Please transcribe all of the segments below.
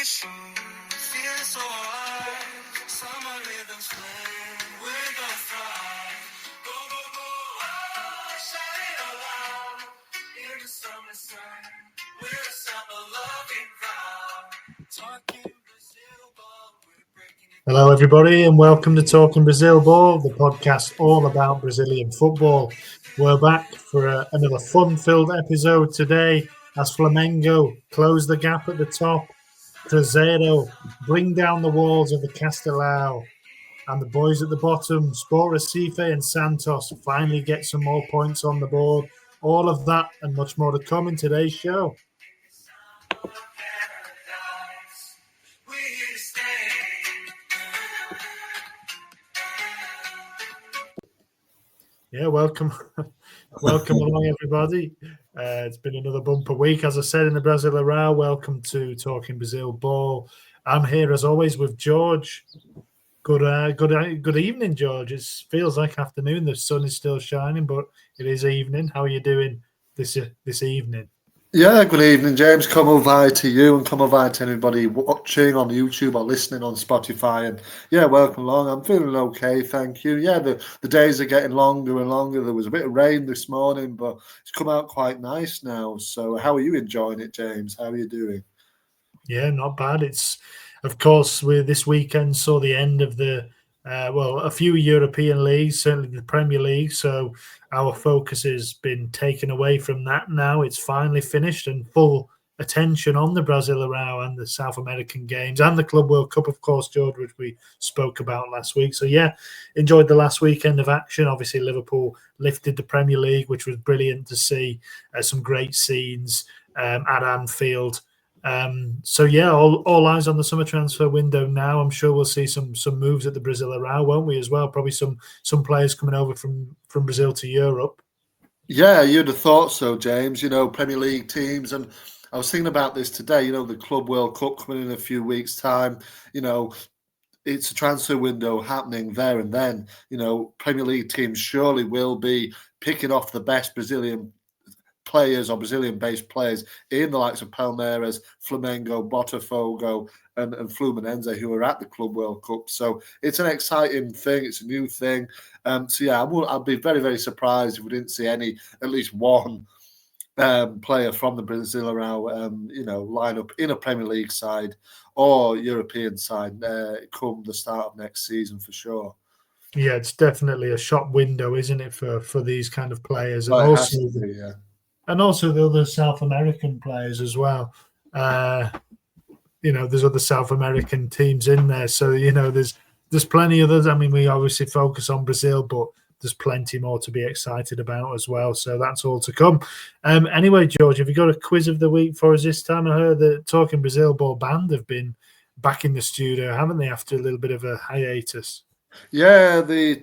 shoes, feeling so alive. Summer rhythms play, we're gonna thrive. Go, go, go, oh, shout it aloud. In the summer sun, we're a summer-loving crowd. Talking Brazil ball, we're breaking it. Hello, everybody, and welcome to Talking Brazil Ball, the podcast all about Brazilian football. We're back for another fun-filled episode today as Flamengo close the gap at the top, Cruzeiro bring down the walls of the Castelao, and the boys at the bottom, Sport Recife and Santos, finally get some more points on the board. All of that and much more to come in today's show. We're here to stay. Yeah, welcome along, everybody. It's been another bumper week, as I said, in the Brasileirão. Welcome to Talking Brazil Ball. I'm here, as always, with George. Good evening, George. It feels like afternoon. The sun is still shining, but it is evening. How are you doing this evening? Yeah, good evening, James. Come vai to you and come vai to anybody watching on YouTube or listening on Spotify. And yeah, welcome along. I'm feeling okay, thank you. Yeah, the days are getting longer and longer. There was a bit of rain this morning, but it's come out quite nice now. So how are you enjoying it, James? How are you doing? Yeah, not bad. It's, of course, this weekend saw the end of a few European leagues, certainly the Premier League. So our focus has been taken away from that now. It's finally finished and full attention on the Brasileirão and the South American games and the Club World Cup, of course, George, which we spoke about last week. So, yeah, enjoyed the last weekend of action. Obviously, Liverpool lifted the Premier League, which was brilliant to see. Some great scenes at Anfield. All eyes on the summer transfer window now. I'm sure we'll see some moves at the Brasileirão, won't we, as well? Probably some players coming over from Brazil to Europe. Yeah, you'd have thought so, James. You know, Premier League teams, and I was thinking about this today. You know, the Club World Cup coming in a few weeks' time. You know, it's a transfer window happening there and then. You know, Premier League teams surely will be picking off the best Brazilian players or Brazilian-based players in the likes of Palmerias, Flamengo, Botafogo, and Fluminense, who are at the Club World Cup. So it's an exciting thing. It's a new thing. I'll be very, very surprised if we didn't see at least one player from the Brasileirão, line up in a Premier League side or European side come the start of next season for sure. Yeah, it's definitely a shop window, isn't it, for these kind of players, well, and also be, yeah. And also the other South American players as well. There's other South American teams in there. So, there's plenty of others. I mean, we obviously focus on Brazil, but there's plenty more to be excited about as well. So that's all to come. Anyway, George, have you got a quiz of the week for us this time? I heard the Talking Brazil Ball band have been back in the studio, haven't they, after a little bit of a hiatus? Yeah, the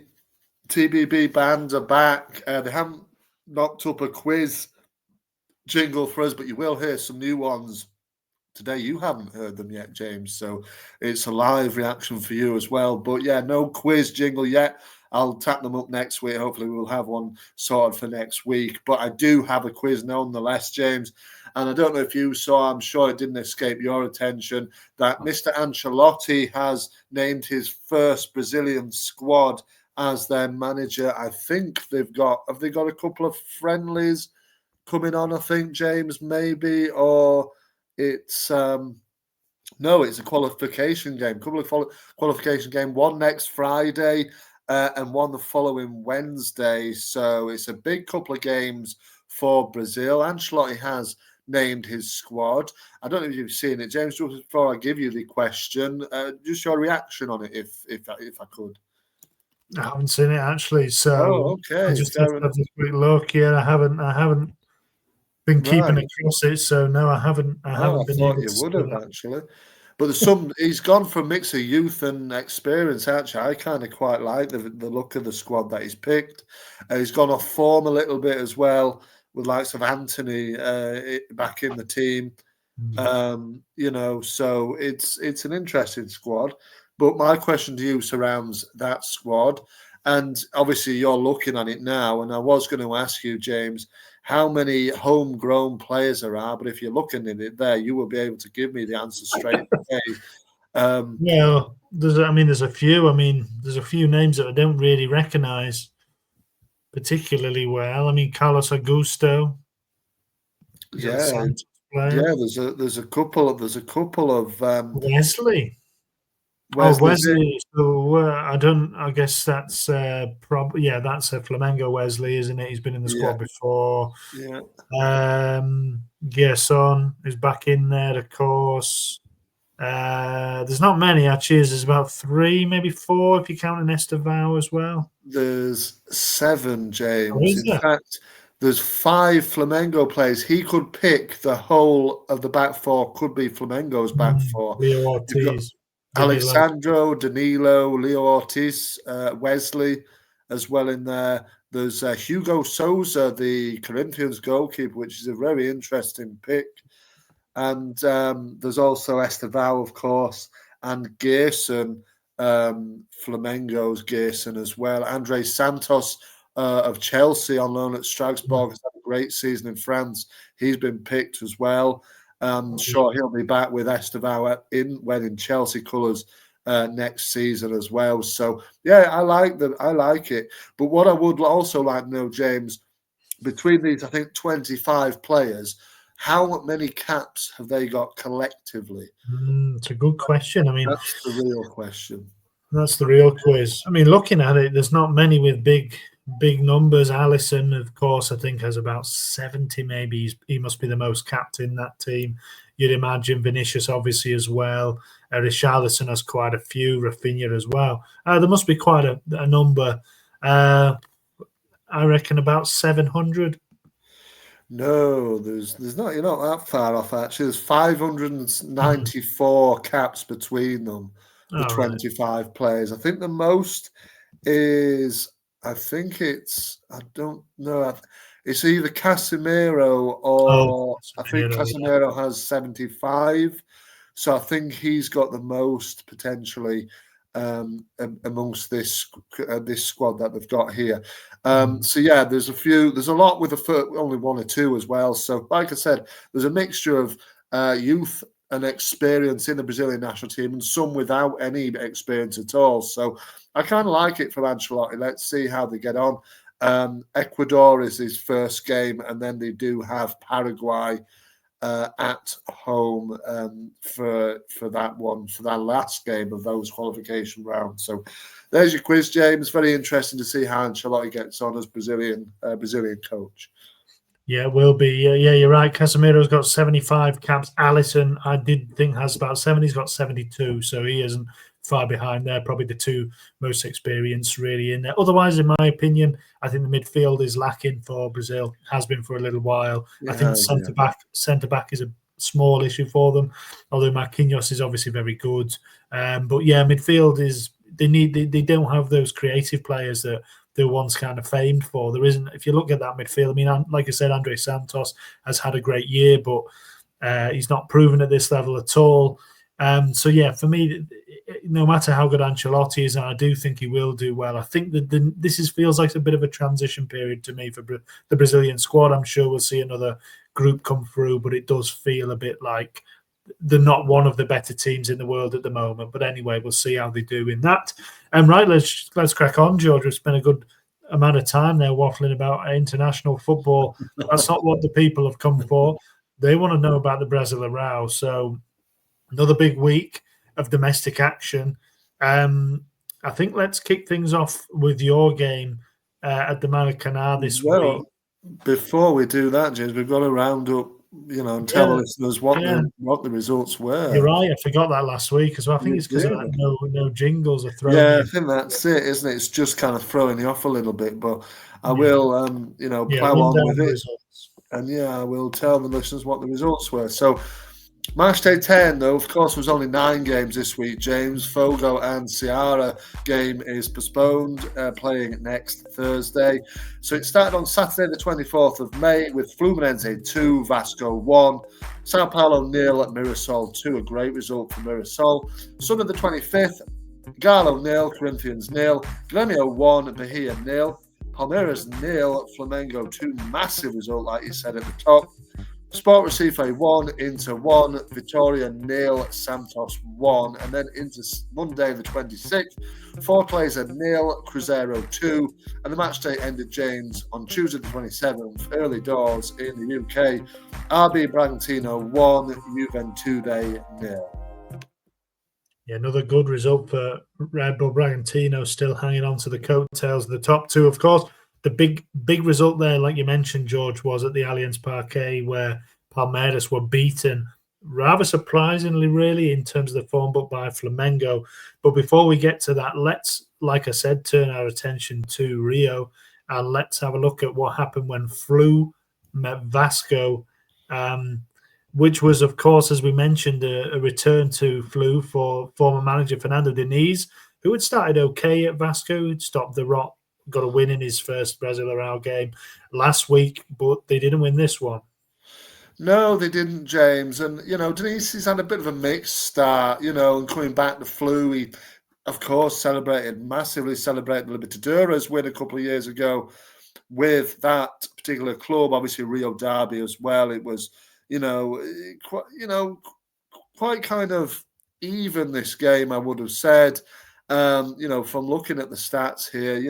TBB bands are back. They haven't knocked up a quiz jingle for us, but you will hear some new ones today. You haven't heard them yet, James, so it's a live reaction for you as well. But yeah, no quiz jingle yet. I'll tap them up next week. Hopefully we'll have one sorted for next week. But I do have a quiz nonetheless, James. And I don't know if you saw, I'm sure it didn't escape your attention, that Mr. Ancelotti has named his first Brazilian squad as their manager. I think have they got a couple of friendlies coming on, I think, James, maybe, or it's it's a qualification game, couple of qualification game, one next Friday and one the following Wednesday. So it's a big couple of games for Brazil. Ancelotti has named his squad. I don't know if you've seen it, James. Just before I give you the question, just your reaction on it, if I could. I haven't seen it actually, so okay. I just have a quick look. Yeah, I haven't been keeping across it, so no, I haven't. I haven't been able to. You would have actually, but there's some. He's gone for a mix of youth and experience. Actually, I kind of quite like the look of the squad that he's picked. He's gone off form a little bit as well, with likes of Anthony back in the team. So it's an interesting squad. But my question to you surrounds that squad, and obviously you're looking at it now. And I was going to ask you, James, how many homegrown players there are, but if you're looking at it there, you will be able to give me the answer straight away. Yeah, there's a few. I mean, there's a few names that I don't really recognise particularly well. I mean, Carlos Augusto. Yeah, Player. there's a couple of Wesley. Wesley's Wesley. So I guess that's probably that's a Flamengo Wesley, isn't it? He's been in the squad before. Yeah. Gerson is back in there, of course. There's not many actually. There's about 3, maybe 4 if you count an Estevao as well. There's 7, James. In fact, there's 5 Flamengo players. He could pick the whole of the back four. Could be Flamengo's back four. Leo Ortiz, Alexandro, Danilo, Leo Ortiz, Wesley, as well in there. There's Hugo Souza, the Corinthians goalkeeper, which is a very interesting pick. And there's also Estevao, of course, and Gerson, Flamengo's Gerson as well. Andre Santos of Chelsea on loan at Strasbourg has had a great season in France. He's been picked as well. Sure, he'll be back with Estevao in Chelsea colours next season as well. So yeah, I like it. But what I would also like to know, James, between these, I think 25 players, how many caps have they got collectively? It's a good question. I mean, that's the real question. That's the real quiz. I mean, looking at it, there's not many with big numbers. Allison, of course, I think has about 70. Maybe he must be the most capped in that team. You'd imagine Vinicius, obviously, as well. Richarlison has quite a few. Rafinha as well. There must be quite a number. I reckon about 700. No, there's not. You're not that far off. Actually, there's 594 caps between them. The 25 players. I think the most is. I think it's. I don't know. It's either Casemiro or I think Casemiro has 75. So I think he's got the most potentially amongst this squad that they've got here. So yeah, there's a lot with only 1 or 2 as well. So like I said, there's a mixture of youth and experience in the Brazilian national team and some without any experience at all. So I kind of like it from Ancelotti. Let's see how they get on. Ecuador is his first game, and then they do have Paraguay at home for that last game of those qualification rounds. So there's your quiz, James. Very interesting to see how Ancelotti gets on as Brazilian coach. Yeah, it will be. Yeah, you're right. Casemiro's got 75 caps. Alisson, I did think, has about 70. He's got 72, so he isn't far behind there. Probably the 2 most experienced really in there. Otherwise, in my opinion, I think the midfield is lacking for Brazil. Has been for a little while. I think centre back is a small issue for them. Although Marquinhos is obviously very good, but yeah, midfield is they don't have those creative players that they were once kind of famed for. There isn't. If you look at that midfield, I mean, like I said, Andre Santos has had a great year, but he's not proven at this level at all. So yeah, for me, no matter how good Ancelotti is, and I do think he will do well, I think that this feels like a bit of a transition period to me for the Brazilian squad. I'm sure we'll see another group come through, but it does feel a bit like they're not one of the better teams in the world at the moment. But anyway, we'll see how they do in that. Right, let's crack on, George. We've spent a good amount of time there waffling about international football. That's not what the people have come for. They want to know about the Brasileirão. So another big week of domestic action. I think let's kick things off with your game at the Maracanã this week. Before we do that, James, we've got to round up, and tell the listeners what the results were. You're right. I forgot that last week as well. I think it's because of no jingles are thrown. Yeah, I think that's it, isn't it? It's just kind of throwing you off a little bit, but I will, plow on with it. Results. And I will tell the listeners what the results were. So, Match day 10, though, of course, was only 9 games this week, James. Fogo and Ceará game is postponed, playing next Thursday. So it started on Saturday, the 24th of May, with Fluminense 2, Vasco 1, Sao Paulo 0, Mirassol 2, a great result for Mirassol. Sunday, the 25th, Galo 0, Corinthians 0, Grêmio 1, Bahia 0, Palmeiras 0, Flamengo 2. Massive result, like you said at the top. Sport Recife 1, Inter 1, Vitória 0, Santos 1. And then into Monday the 26th, Fortaleza 0, Cruzeiro 2. And the match day ended, James, on Tuesday the 27th, early doors in the UK. RB Bragantino 1, Juventude 0. Yeah, another good result for Red Bull Bragantino, still hanging on to the coattails of the top two. Of course, the big result there, like you mentioned, George, was at the Allianz Parque, where Palmeiras were beaten rather surprisingly, really, in terms of the form book by Flamengo. But before we get to that, let's, like I said, turn our attention to Rio, and let's have a look at what happened when Flu met Vasco. Which was, of course, as we mentioned, a return to Flu for former manager Fernando Diniz, who had started okay at Vasco, had stopped the rot, got a win in his first Brasileirão game last week, but they didn't win this one. No, they didn't, James. And, Diniz has had a bit of a mixed start, and coming back to Flu, he, of course, massively celebrated Libertadores win a couple of years ago with that particular club, obviously Rio Derby as well. It was, quite kind of even, this game, I would have said. From looking at the stats here,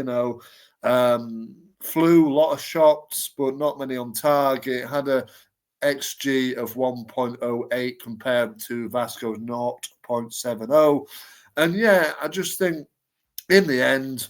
Flu, a lot of shots, but not many on target. Had a XG of 1.08 compared to Vasco's 0.70. And yeah, I just think in the end,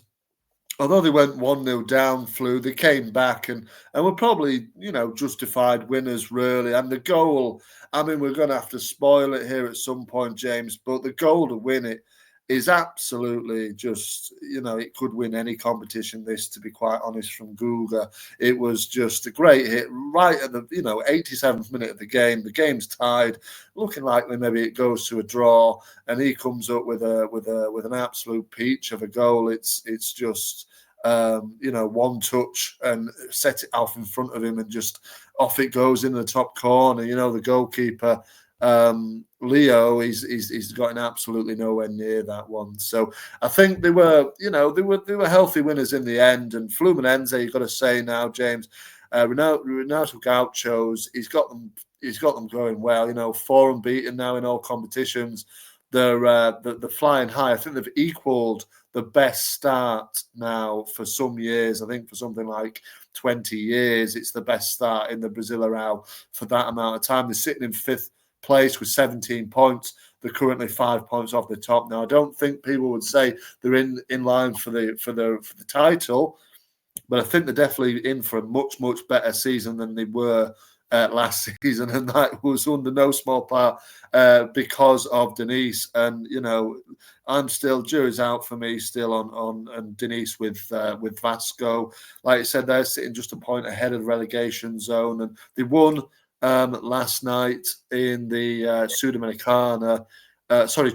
although they went 1-0 down, Flu, they came back and were probably, justified winners, really. And the goal, I mean, we're going to have to spoil it here at some point, James, but the goal to win it is absolutely just, it could win any competition, this, to be quite honest, from Guga. It was just a great hit right at the, 87th minute of the game. The game's tied, looking likely maybe it goes to a draw, and he comes up with an absolute peach of a goal. It's just, one touch and set it off in front of him, and just off it goes in the top corner. The goalkeeper, Leo, he's gotten absolutely nowhere near that one. So I think they were healthy winners in the end. And Fluminense, you've got to say now, James, Renato Gaucho's, he's got them going well. 4 unbeaten now in all competitions. They're flying high. I think they've equalled the best start now for some years. I think for something like 20 years, it's the best start in the Brasileirão for that amount of time. They're sitting in 5th place with 17 points. They're currently 5 points off the top. Now, I don't think people would say they're in line for the title, but I think they're definitely in for a much, much better season than they were last season, and that was under no small part because of Diniz. And I'm still, jury's out for me still on Diniz with Vasco. Like I said, they're sitting just a point ahead of the relegation zone, and they won last night in the Sudamericana.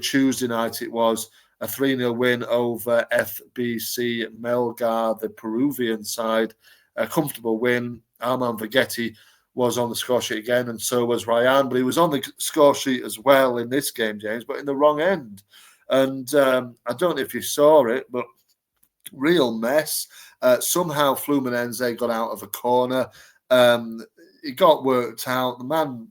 Tuesday night it was a 3-0 win over FBC Melgar, the Peruvian side. A comfortable win. Armand Vegetti was on the score sheet again, and so was Ryan, but he was on the score sheet as well in this game, James, but in the wrong end. And I don't know if you saw it, but real mess. Somehow Fluminense got out of a corner. It got worked out. The man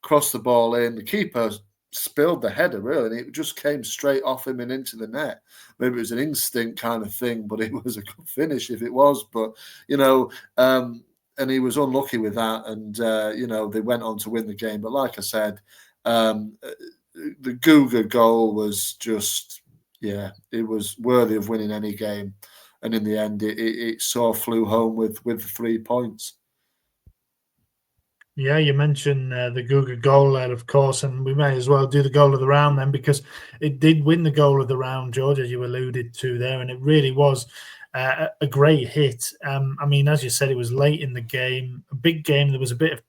crossed the ball in. The keeper spilled the header, really, and it just came straight off him and into the net. Maybe it was an instinct kind of thing, but it was a good finish if it was. But, and he was unlucky with that, and, they went on to win the game. But like I said, the Guga goal was just, it was worthy of winning any game. And in the end, it saw Flu home with 3 points. Yeah, you mentioned the Guga goal there, of course, and we may as well do the goal of the round then, because it did win the goal of the round, George, as you alluded to there, and it really was a great hit. I mean, as you said, it was late in the game, a big game. There was a bit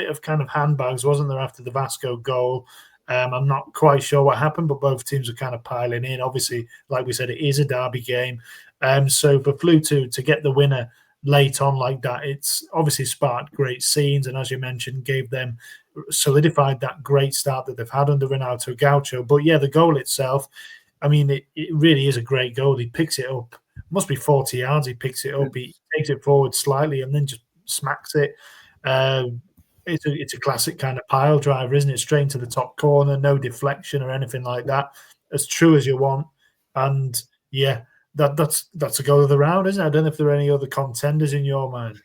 of kind of handbags, wasn't there, after the Vasco goal? I'm not quite sure what happened, but both teams are kind of piling in. Obviously, like we said, it is a derby game. So for Flu to get the winner late on like that, it's obviously sparked great scenes, and as you mentioned, solidified that great start that they've had under Renato Gaucho. But yeah, the goal itself, I mean, it really is a great goal. He picks it up must be 40 yards. He picks it up, he takes it forward slightly, and then just smacks it. It's a classic kind of pile driver, isn't it? Straight into the top corner, no deflection or anything like that. As true as you want. And yeah, that's a goal of the round, isn't it? I don't know if there are any other contenders in your mind.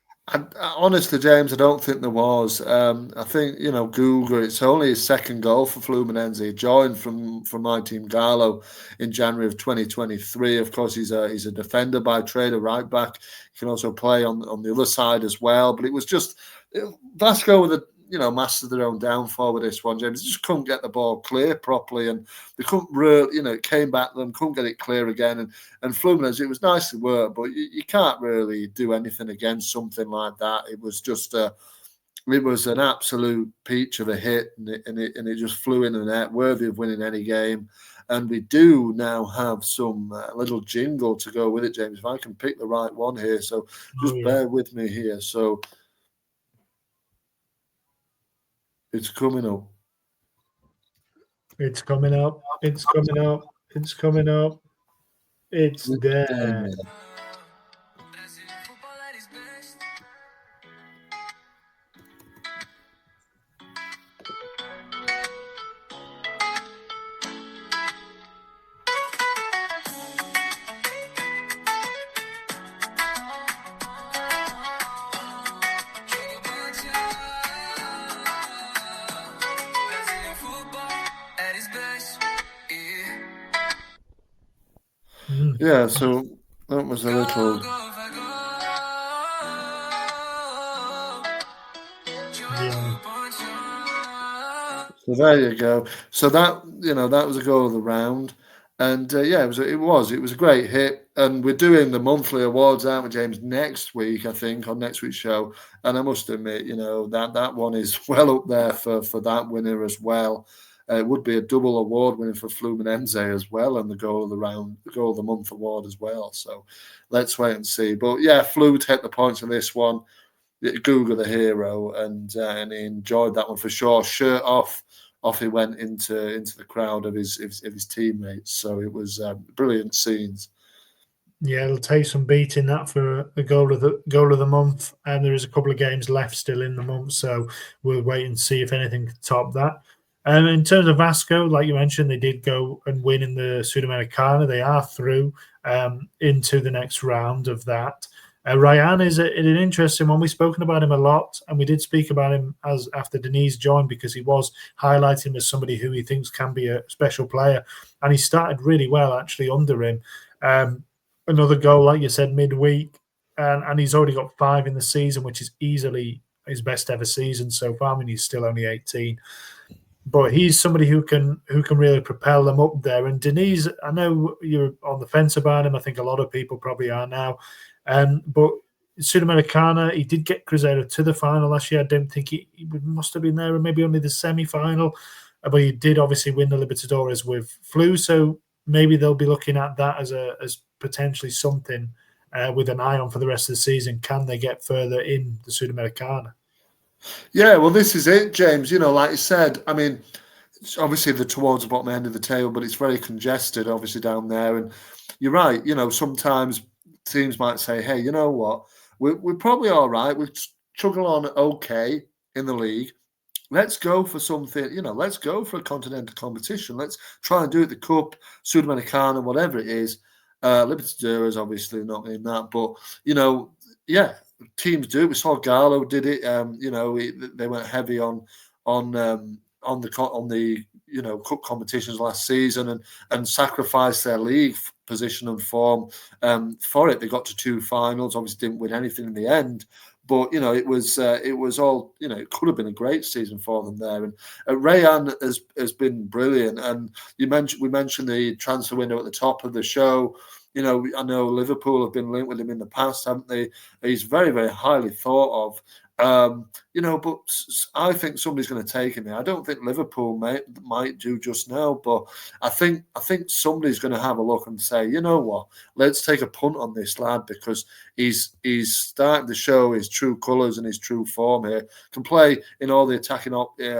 Honestly, James, I don't think there was. I think Guga. It's only his second goal for Fluminense. He joined from my team, Galo, in January of 2023. Of course, he's a defender by trade, a right back. He can also play on the other side as well. But it was just Vasco with mastered their own downfall with this one, James. They just couldn't get the ball clear properly, and they couldn't really, it came back to them, couldn't get it clear again. And Fluminense, it was nicely worked, but you can't really do anything against something like that. It was just it was an absolute peach of a hit, and it just flew in the net, worthy of winning any game. And we do now have some little jingle to go with it, James. If I can pick the right one here, so just bear with me here. So it's coming up. It's coming up. It's coming up. It's coming up. It's there. Yeah, so that was a little. Yeah. So there you go. So that that was a goal of the round, and it was a great hit. And we're doing the monthly awards, aren't we, James? Next week, I think, on next week's show. And I must admit, that one is well up there for that winner as well. It would be a double award winner for Fluminense as well, and the goal of the round, the goal of the month award as well. So let's wait and see. But yeah, Flu take the points on this one. Google the hero, and he enjoyed that one for sure. Shirt off he went into the crowd of his teammates. So it was brilliant scenes. Yeah, it'll take some beating that for the goal of the month, and there is a couple of games left still in the month, so we'll wait and see if anything can top that. And in terms of Vasco, like you mentioned, they did go and win in the Sudamericana. They are through into the next round of that. Ryan is an interesting one. We've spoken about him a lot, and we did speak about him as after Denise joined, because he was highlighting as somebody who he thinks can be a special player, and he started really well actually under him. Another goal, like you said, midweek, and he's already got 5 in the season, which is easily his best ever season so far. I mean, he's still only 18. But he's somebody who can really propel them up there. And Denise, I know you're on the fence about him. I think a lot of people probably are now. But Sudamericana, he did get Cruzeiro to the final last year. I don't think he must have been there, and maybe only the semi-final. But he did obviously win the Libertadores with Flu. So maybe they'll be looking at that as potentially something with an eye on for the rest of the season. Can they get further in the Sudamericana? Yeah, well, this is it, James. Like you said, I mean, it's obviously they're towards the bottom end of the table, but it's very congested, obviously, down there. And you're right. Sometimes teams might say, hey, you know what? We're probably all right. We're chugging on okay in the league. Let's go for something, let's go for a continental competition. Let's try and do it, the Cup, Sudamericana, whatever it is. Libertadores, obviously, not in that. But, teams do. We saw Galo did it. They went heavy on the cup competitions last season and sacrificed their league position and form for it. They got to 2 finals. Obviously, didn't win anything in the end. But it was all it could have been a great season for them there. And Rayan has been brilliant. And we mentioned the transfer window at the top of the show. I know Liverpool have been linked with him in the past, haven't they? He's very, very highly thought of. But I think somebody's going to take him here. I don't think Liverpool might do just now, but I think somebody's going to have a look and say, you know what, let's take a punt on this lad, because he's starting to show his true colours and his true form here. Can play in all the attacking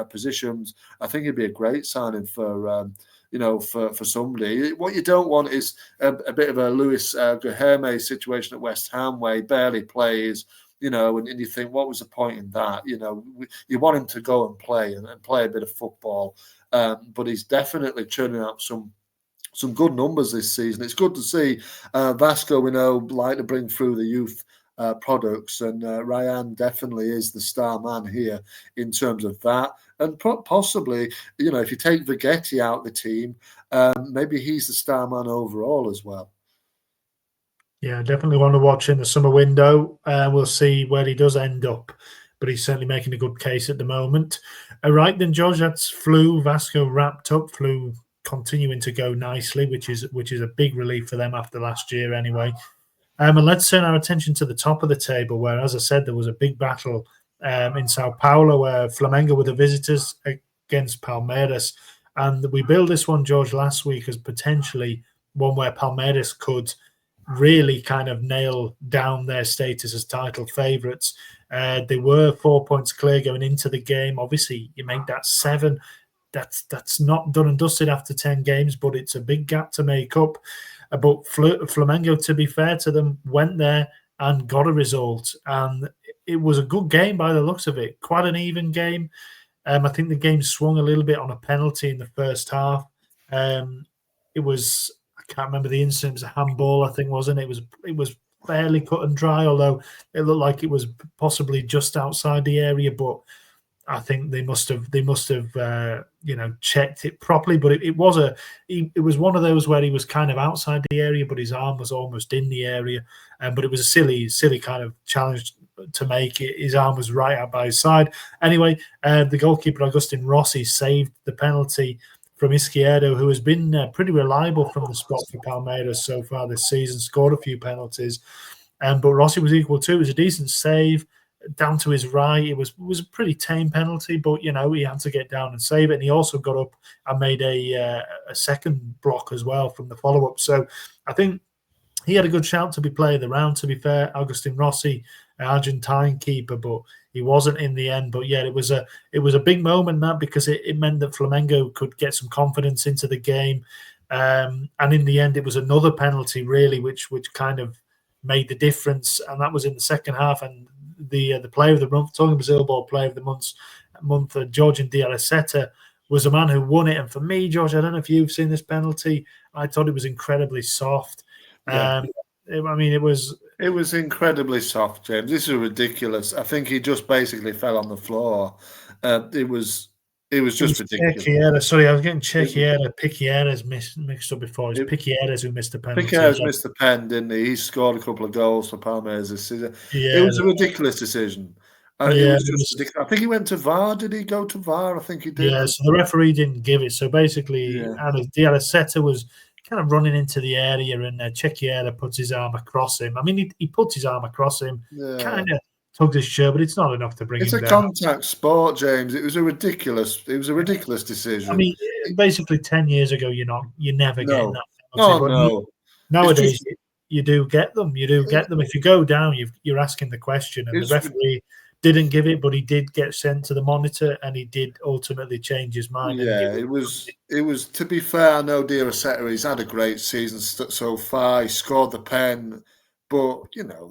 positions. I think he'd be a great signing for for somebody. What you don't want is a bit of a Luis Guilherme situation at West Ham where he barely plays, and you think, what was the point in that? You want him to go and play and play a bit of football, but he's definitely churning out some good numbers this season. It's good to see Vasco, we know, like to bring through the youth products, and Ryan definitely is the star man here in terms of that. And possibly, if you take Vigetti out the team, maybe he's the star man overall as well. Yeah, definitely want to watch in the summer window. We'll see where he does end up, but he's certainly making a good case at the moment. All right, then, George, that's Flu. Vasco wrapped up. Flu continuing to go nicely, which is a big relief for them after last year anyway. And let's turn our attention to the top of the table, where, as I said, there was a big battle in Sao Paulo, where Flamengo were the visitors against Palmeiras. And we billed this one, George, last week as potentially one where Palmeiras could really kind of nail down their status as title favourites. They were 4 points clear going into the game. Obviously, you make that 7. That's not done and dusted after 10 games, but it's a big gap to make up. But Flamengo, to be fair to them, went there and got a result. And it was a good game by the looks of it. Quite an even game. I think the game swung a little bit on a penalty in the first half. It was, I can't remember the incident, it was a handball, I think, wasn't it? It was fairly cut and dry, although it looked like it was possibly just outside the area, but I think they must have checked it properly. But it was one of those where he was kind of outside the area, but his arm was almost in the area. But it was a silly kind of challenge to make. His arm was right out by his side. Anyway, the goalkeeper Agustin Rossi saved the penalty from Izquierdo, who has been pretty reliable from the spot for Palmeiras so far this season. Scored a few penalties, but Rossi was equal too. It was a decent save. Down to his right, it was a pretty tame penalty, but he had to get down and save it. And he also got up and made a second block as well from the follow up. So I think he had a good shout to be player of the round. To be fair, Agustin Rossi, Argentine keeper, but he wasn't in the end. But yeah, it was a big moment, that, because it meant that Flamengo could get some confidence into the game. And in the end, it was another penalty really, which kind of made the difference, and that was in the second half. And the player of the month, talking Brazil ball player of the month, Georgian de Araceta, was the man who won it. And for me, George, I don't know if you've seen this penalty. I thought it was incredibly soft. Yeah. It was incredibly soft, James. This is ridiculous. I think he just basically fell on the floor. It was just ridiculous. Piquieres. Sorry, I was getting Piquieres mixed up before. It's Piquieres who missed the penalty. Piquieres missed the pen, didn't he? He scored a couple of goals for Palmeiras this season. Yeah, it was a ridiculous decision. It was just ridiculous. I think he went to VAR. Did he go to VAR? I think he did. Yeah, so the referee didn't give it. So basically, de Araceta was kind of running into the area, and Chequiera puts his arm across him. I mean, he puts his arm across him, kind of tugged his shirt, but it's not enough to bring him down. It's a contact sport, James. It was a ridiculous decision. I mean, basically 10 years ago, you're never getting that penalty. No. Nowadays, you do get them. You do get them. If you go down, you're asking the question, and the referee didn't give it, but he did get sent to the monitor, and he did ultimately change his mind. Yeah, it was. To be fair, I know de Araceta, he's had a great season so far. He scored the pen, but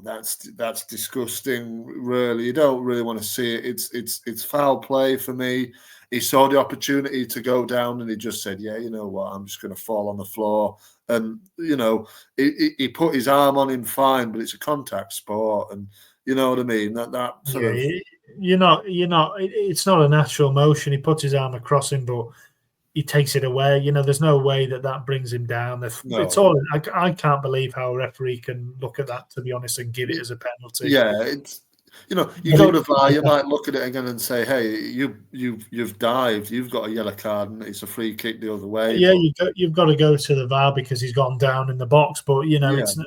that's disgusting. Really, you don't really want to see it. It's foul play for me. He saw the opportunity to go down, and he just said, "Yeah, you know what? I'm just going to fall on the floor." And he put his arm on him fine, but it's a contact sport, and you know what I mean. That sort of. It's not a natural motion. He puts his arm across him, but he takes it away. There's no way that brings him down. It's all. I can't believe how a referee can look at that, to be honest, and give it as a penalty. Yeah, it's. You go to VAR, you might look at it again and say, "Hey, you've dived. You've got a yellow card, and it's a free kick the other way." Yeah, you've got to go to the VAR because he's gone down in the box. But it's.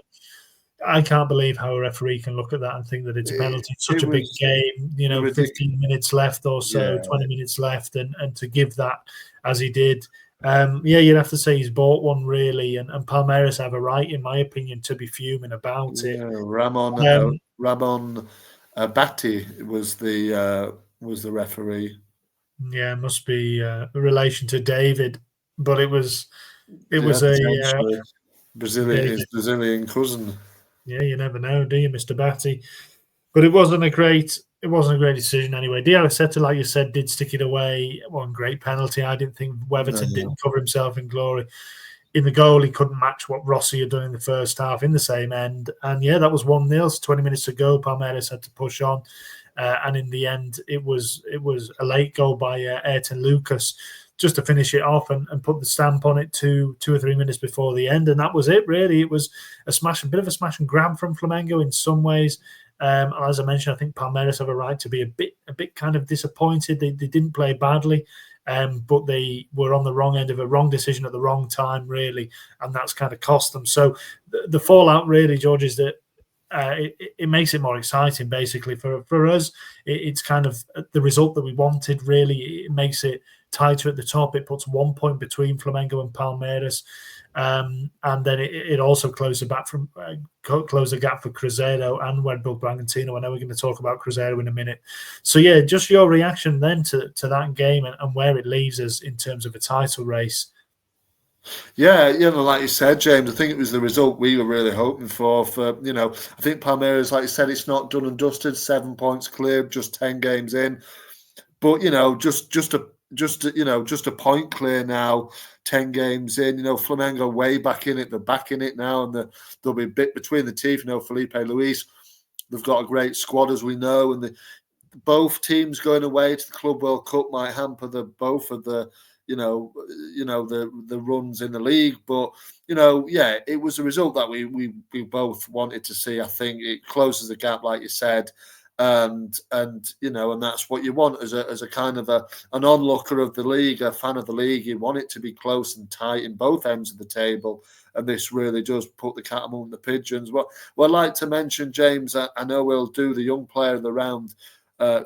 I can't believe how a referee can look at that and think that it's a penalty. It's such a big game, 15 minutes left or so, 20 minutes left, and to give that as he did. You'd have to say he's bought one, really, and Palmeiras have a right, in my opinion, to be fuming about it. Ramon Batty was the referee. Yeah, it must be a relation to David. but it was a potentially. Brazilian, yeah, his Brazilian cousin. yeah. You never know, do you, Mr. Batty? But it wasn't a great decision anyway. Diarra, like you said, did stick it away. One great penalty. I didn't think Weatherton didn't cover himself in glory. In the goal, he couldn't match what Rossi had done in the first half in the same end. And yeah, that was 1-0. So 20 minutes to go, Palmeiras had to push on. And in the end, it was a late goal by Ayrton Lucas just to finish it off and put the stamp on it 2 or 3 minutes before the end. And that was it, really. It was a bit of a smash and grab from Flamengo in some ways. As I mentioned, I think Palmeiras have a right to be a bit kind of disappointed. They didn't play badly, but they were on the wrong end of a wrong decision at the wrong time, really, and that's kind of cost them. So the fallout, really, George, is that it makes it more exciting, basically, for us. It's kind of the result that we wanted, really. It makes it tighter at the top. It puts 1 point between Flamengo and Palmeiras. And then it also closed the gap for Cruzeiro and Red Bull Bragantino. I know we're going to talk about Cruzeiro in a minute. So yeah, just your reaction then to that game and where it leaves us in terms of a title race. Yeah, like you said, James, I think it was the result we were really hoping for. I think Palmeiras, like you said, it's not done and dusted. 7 points clear, just 10 games in. But just a point clear now, 10 games in. Flamengo way back in it. They're back in it now, and there'll be a bit between the teeth. Felipe Luis, they've got a great squad, as we know, and both teams going away to the Club World Cup might hamper both of the runs in the league. But it was a result that we both wanted to see. I think it closes the gap, like you said. And that's what you want as a kind of an onlooker of the league, a fan of the league. You want it to be close and tight in both ends of the table, and this really does put the cat among the pigeons. Well, I'd like to mention, James, I know we'll do the young player of the round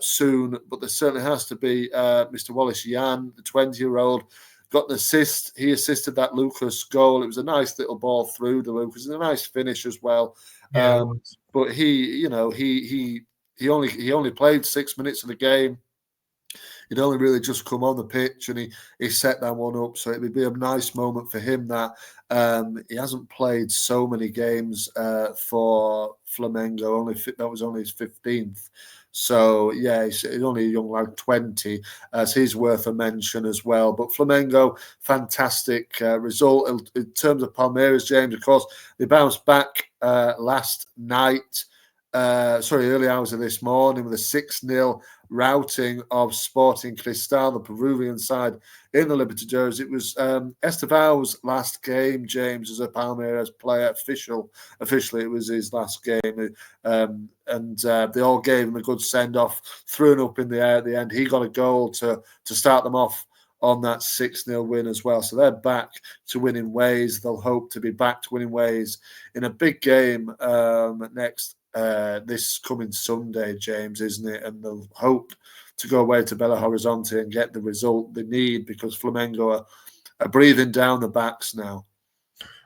soon, but there certainly has to be Mr. Wallace Yan, the 20-year-old. Got an assist. He assisted that Lucas goal. It was a nice little ball through to Lucas, and a nice finish as well. Yeah, but he only played 6 minutes of the game. He'd only really just come on the pitch, and he set that one up. So it would be a nice moment for him that he hasn't played so many games for Flamengo. That was only his 15th. So yeah, he's only a young lad, 20, so he's worth a mention as well. But Flamengo, fantastic result in terms of Palmeiras, James. Of course, they bounced back last night. Early hours of this morning with a 6-0 routing of Sporting Cristal, the Peruvian side in the Libertadores. It was Estevao's last game, James, as a Palmeiras player. Officially, it was his last game. And they all gave him a good send-off, threw it up in the air at the end. He got a goal to start them off on that 6-0 win as well. So they're back to winning ways. They'll hope to be back to winning ways in a big game this coming Sunday, James, isn't it? And they'll hope to go away to Belo Horizonte and get the result they need, because Flamengo are breathing down the backs now.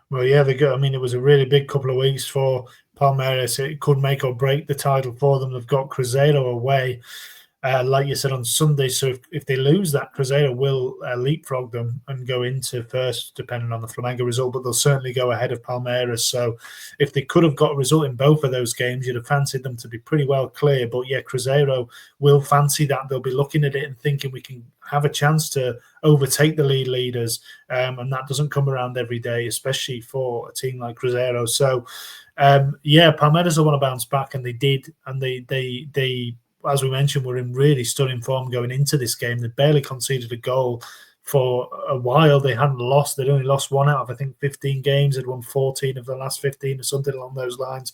Well, yeah, it was a really big couple of weeks for Palmeiras. It could make or break the title for them. They've got Cruzeiro away, like you said, on Sunday. So if they lose that, Cruzeiro will leapfrog them and go into first, depending on the Flamengo result, but they'll certainly go ahead of Palmeiras. So if they could have got a result in both of those games, you'd have fancied them to be pretty well clear. But yeah, Cruzeiro will fancy that. They'll be looking at it and thinking we can have a chance to overtake the leaders. And that doesn't come around every day, especially for a team like Cruzeiro. So Palmeiras will want to bounce back, and they did. And they as we mentioned, were in really stunning form going into this game. They barely conceded a goal for a while. They hadn't lost. They'd only lost one out of, I think, 15 games. They'd won 14 of the last 15 or something along those lines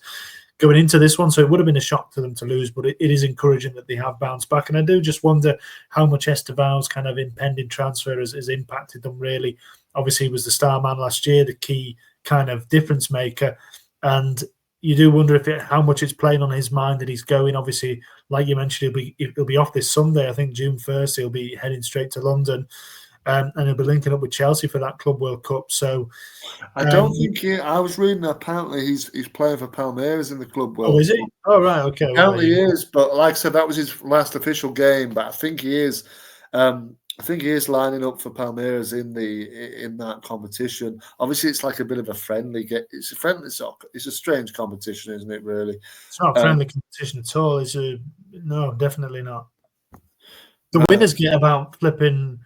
going into this one. So it would have been a shock to them to lose, but it is encouraging that they have bounced back. And I do just wonder how much Estevao's kind of impending transfer has impacted them, really. Obviously, he was the star man last year, the key kind of difference maker. And you do wonder how much it's playing on his mind that he's going. Obviously, like you mentioned, he'll be off this Sunday. I think June 1st, he'll be heading straight to London, and he'll be linking up with Chelsea for that Club World Cup. So I don't think I was reading apparently he's playing for Palmeiras in the Club World Cup. Oh, is he? Oh, right, okay. Apparently he is, but like I said, that was his last official game. But I think he is. I I think he is lining up for Palmeiras in that competition. Obviously, it's like a bit of a friendly get. It's a friendly soccer. It's a strange competition, isn't it? Really, It's not a friendly competition at all. No, definitely not. The winners get about flipping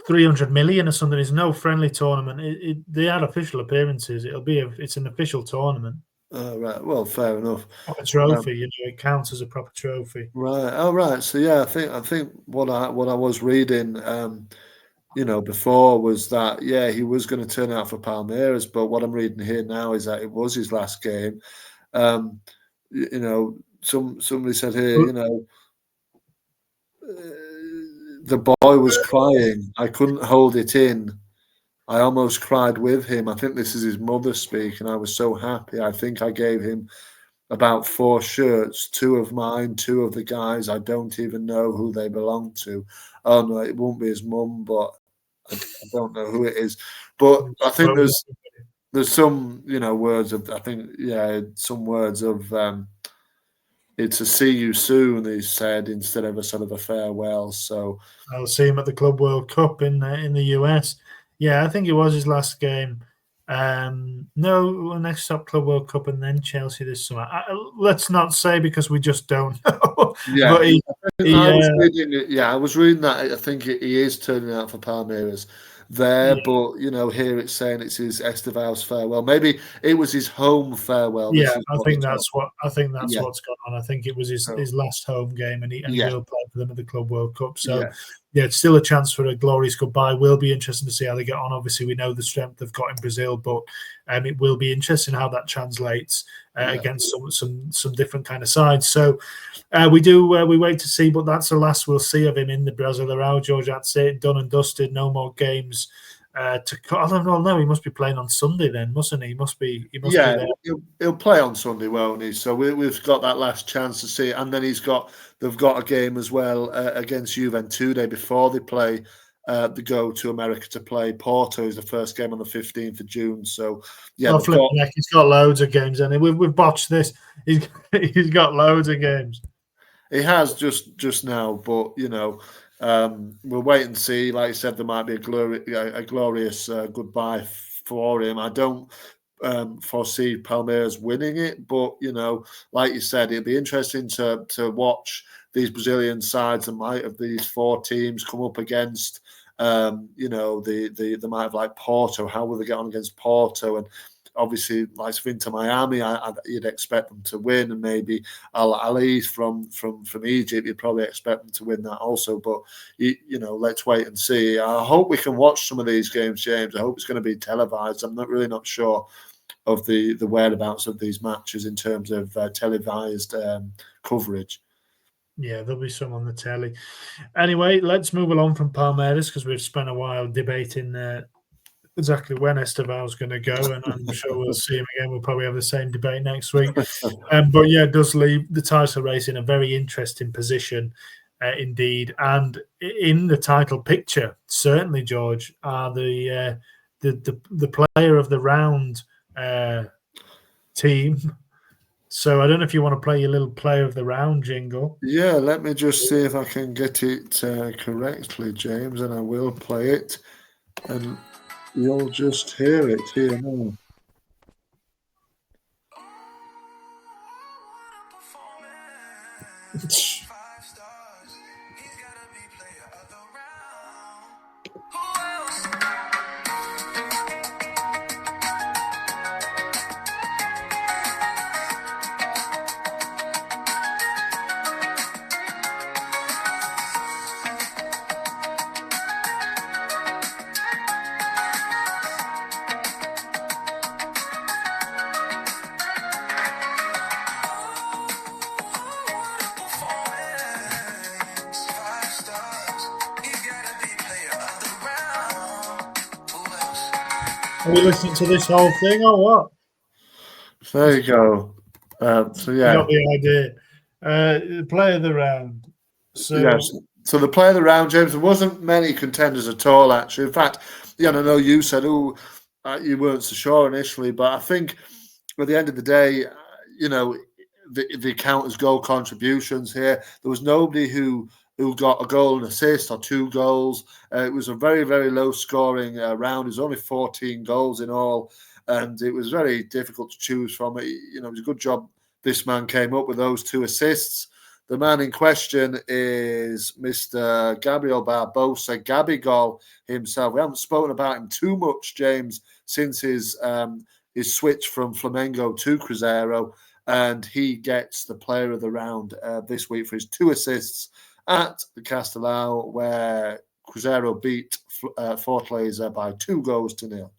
300 million or something. It's no friendly tournament. They had official appearances. It's an official tournament. Right. Well, fair enough. Proper trophy, it counts as a proper trophy. Right. Oh, right. So yeah, I think what I was reading, before was that he was going to turn out for Palmeiras, but what I'm reading here now is that it was his last game. Somebody said here, the boy was crying. I couldn't hold it in. I almost cried with him. I think this is his mother speaking. I was so happy. I think I gave him about 4 shirts, 2 of mine, 2 of the guys. I don't even know who they belong to. Oh no, it won't be his mum, but I don't know who it is. But I think there's some words of some words of it's a see you soon, he said, instead of a sort of a farewell. So I'll see him at the Club World Cup in the US. Yeah, I think it was his last game. No, next stop Club World Cup and then Chelsea this summer. Let's not say because we just don't know. Yeah, but I was reading that. I think he is turning out for Palmeiras there, but here it's saying it's his Estaval's farewell. Maybe it was his home farewell. Yeah, I think that's what's gone on. I think it was his Oh. last home game, and he will play for them at the Club World Cup. So it's still a chance for a glorious goodbye. Will be interesting to see how they get on. Obviously, we know the strength they've got in Brazil, but it will be interesting how that translates against some different kind of sides. So we wait to see, but that's the last we'll see of him in the Brasileirão. George, that's it, done and dusted. No more games. I don't know. He must be playing on Sunday then, mustn't he? He must be there. He'll play on Sunday, won't he? So we've got that last chance to see it, and then they've got a game as well against Juventude before they play. They go to America to play Porto. Is the first game on the 15th of June. So he's got loads of games, and we've botched this. He's got loads of games. He has just now, but we'll wait and see. Like I said, there might be a glorious goodbye for him. I don't foresee Palmeiras winning it, but like you said, it'd be interesting to watch these Brazilian sides and might have these 4 teams come up against. They might have like Porto. How will they get on against Porto? And obviously, like Inter Miami, you'd expect them to win, and maybe Al Ali from Egypt, you'd probably expect them to win that also. But let's wait and see. I hope we can watch some of these games, James. I hope it's going to be televised. I'm not sure of the whereabouts of these matches in terms of televised coverage. Yeah, there'll be some on the telly. Anyway, let's move along from Palmeiras because we've spent a while debating exactly when Estaval's going to go, and I'm sure we'll see him again. We'll probably have the same debate next week. But it does leave the title race in a very interesting position indeed. And in the title picture, certainly, George, are the player of the round team. So I don't know if you want to play your little player of the round jingle. Yeah, let me just see if I can get it correctly, James, and I will play it. And you'll just hear it here now. Are we listening to this whole thing or what? There you go. So yeah, you got the idea. Player of the round. So yes. So the player of the round, James. There wasn't many contenders at all, actually. In fact, I know you said, you weren't so sure initially, but I think at the end of the day, they count as goal contributions here. There was nobody who who got a goal and assist or 2 goals. It was a very, very low scoring round. It was only 14 goals in all, and it was very difficult to choose from. It was a good job this man came up with those 2 assists. The man in question is Mr. Gabriel Barbosa, Gabigol himself. We haven't spoken about him too much, James, since his switch from Flamengo to Cruzeiro, and he gets the player of the round this week for his 2 assists at the Castelao, where Cruzeiro beat Fortaleza by 2-0.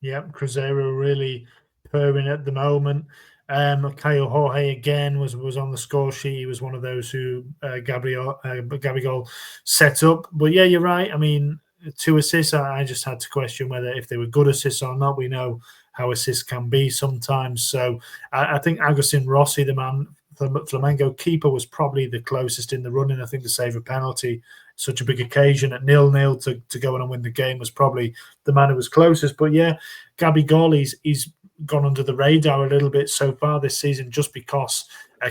Yep, Cruzeiro really purring at the moment. Caio Jorge again was on the score sheet. He was one of those who Gabigol set up. But yeah, you're right. I mean, 2 assists. I just had to question whether if they were good assists or not. We know how assists can be sometimes. So I think Agustin Rossi, the man, the Flamengo keeper, was probably the closest in the running. I think to save a penalty, such a big occasion at 0-0 to go on and win the game, was probably the man who was closest. But yeah, Gabigol, he's gone under the radar a little bit so far this season just because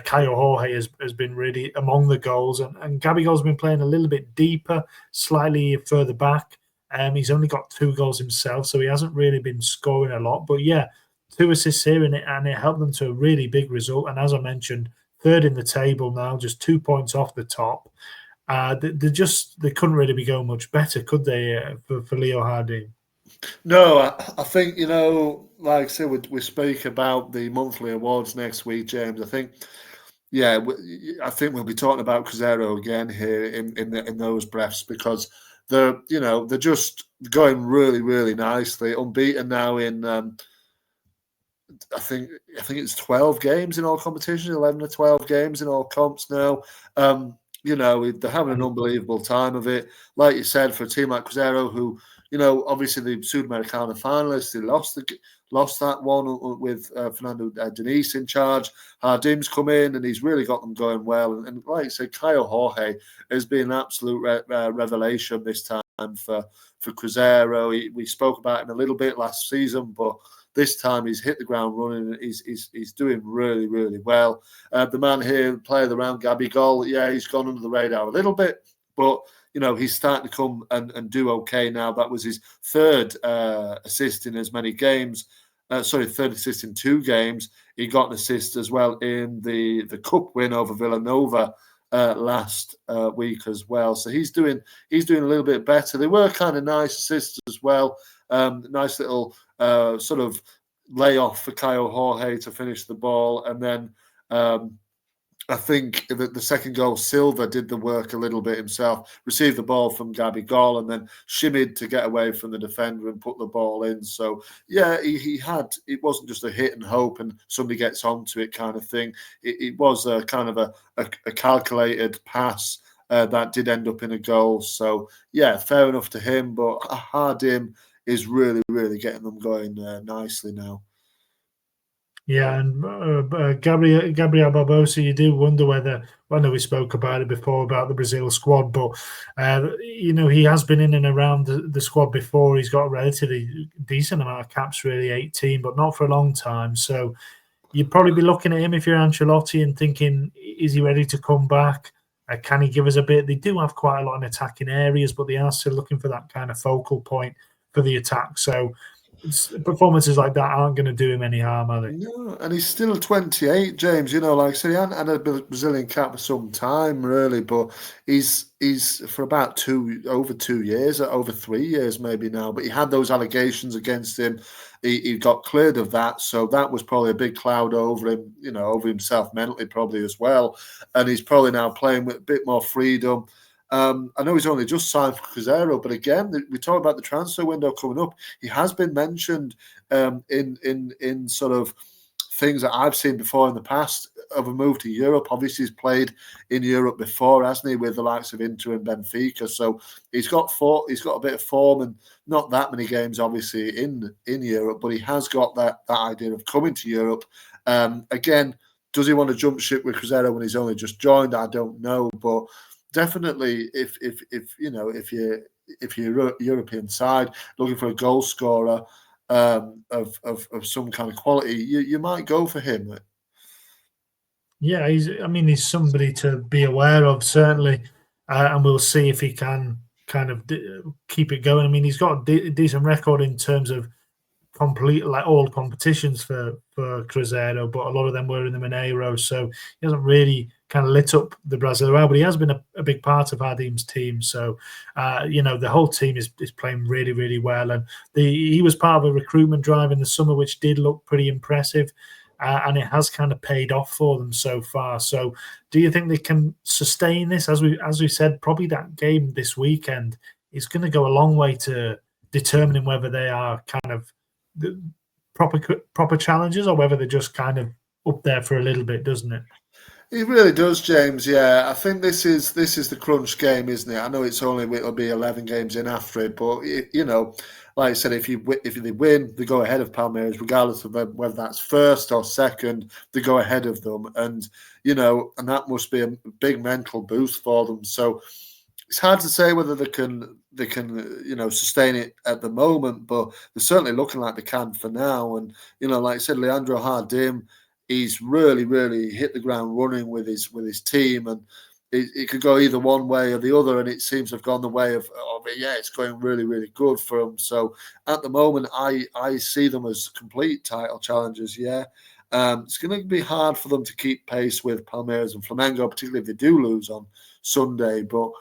Caio Jorge has been really among the goals, and Gabigol's been playing a little bit deeper, slightly further back. He's only got 2 goals himself, so he hasn't really been scoring a lot. But yeah, 2 assists here, and it helped them to a really big result. And as I mentioned, 3rd in the table now, just 2 points off the top. They couldn't really be going much better, could they, for Leo Jardim? No, I think, like I said, we speak about the monthly awards next week, James. I think, I think we'll be talking about Cruzeiro again here in those breaths, because they're just going really, really nicely, unbeaten now in I think it's 12 games in all competitions, 11 or 12 games in all comps now. They're having an unbelievable time of it. Like you said, for a team like Cruzeiro, who, obviously the Sudamericana finalists, they lost that one with Fernando Diniz in charge. Hardim's come in and he's really got them going well. And like I said, Caio Jorge has been an absolute revelation this time for Cruzeiro. We spoke about him a little bit last season, but this time he's hit the ground running. He's doing really, really well. The man here, player of the round, Gabigol, he's gone under the radar a little bit, but he's starting to come and do okay now. That was his 3rd assist in as many games. 3rd assist in 2 games. He got an assist as well in the cup win over Villanova last week as well. So he's doing a little bit better. They were kind of nice assists as well. Nice little sort of layoff for Caio Jorge to finish the ball, and then I think that the second goal, Silva did the work a little bit himself, received the ball from Gabigol and then shimmied to get away from the defender and put the ball in. So, yeah, it wasn't just a hit and hope and somebody gets onto it kind of thing. It was a kind of a calculated pass that did end up in a goal. So, yeah, fair enough to him, but Jardim is really, really getting them going nicely now. Yeah, and Gabriel Barbosa, you do wonder whether, I know we spoke about it before about the Brazil squad, but, he has been in and around the squad before. He's got a relatively decent amount of caps, really, 18, but not for a long time. So you'd probably be looking at him if you're Ancelotti and thinking, is he ready to come back? Can he give us a bit? They do have quite a lot in attacking areas, but they are still looking for that kind of focal point for the attack. So performances like that aren't going to do him any harm, are they? No, and he's still 28, James. Like I said, he hadn't had a Brazilian cap for some time, really, but he's for about over 2 years, over 3 years maybe now. But he had those allegations against him. He got cleared of that, so that was probably a big cloud over him, over himself mentally probably as well. And he's probably now playing with a bit more freedom. I know he's only just signed for Cruzeiro, but again, we talk about the transfer window coming up. He has been mentioned in sort of things that I've seen before in the past of a move to Europe. Obviously, he's played in Europe before, hasn't he, with the likes of Inter and Benfica. So he's got a bit of form and not that many games, obviously, in Europe, but he has got that idea of coming to Europe. Again, does he want to jump ship with Cruzeiro when he's only just joined? I don't know, but definitely, if you're a European side looking for a goal scorer of some kind of quality, you might go for him. Yeah, he's somebody to be aware of, certainly, and we'll see if he can kind of keep it going. I mean, he's got a decent record in terms of complete, like, all competitions for Cruzeiro, but a lot of them were in the Mineiro, so he hasn't really kind of lit up the Brasileirão, but he has been a big part of Adim's team. So, the whole team is playing really, really well, and he was part of a recruitment drive in the summer, which did look pretty impressive. And it has kind of paid off for them so far. So, do you think they can sustain this? As we said, probably that game this weekend is going to go a long way to determining whether they are kind of the proper challenges or whether they're just kind of up there for a little bit, doesn't it? It really does, James. Yeah, I think this is the crunch game, isn't it? I know it'll be 11 games in after it, but like I said, if they win, they go ahead of Palmeiras, regardless of whether that's first or second. They go ahead of them, and that must be a big mental boost for them. So it's hard to say whether they can sustain it at the moment, but they're certainly looking like they can for now. And like I said, Leandro Jardim, he's really, really hit the ground running with his team, and it could go either one way or the other, and it seems to have gone the way of it. Yeah, it's going really, really good for them. So at the moment, I see them as complete title challengers. Yeah. It's going to be hard for them to keep pace with Palmeiras and Flamengo, particularly if they do lose on Sunday. But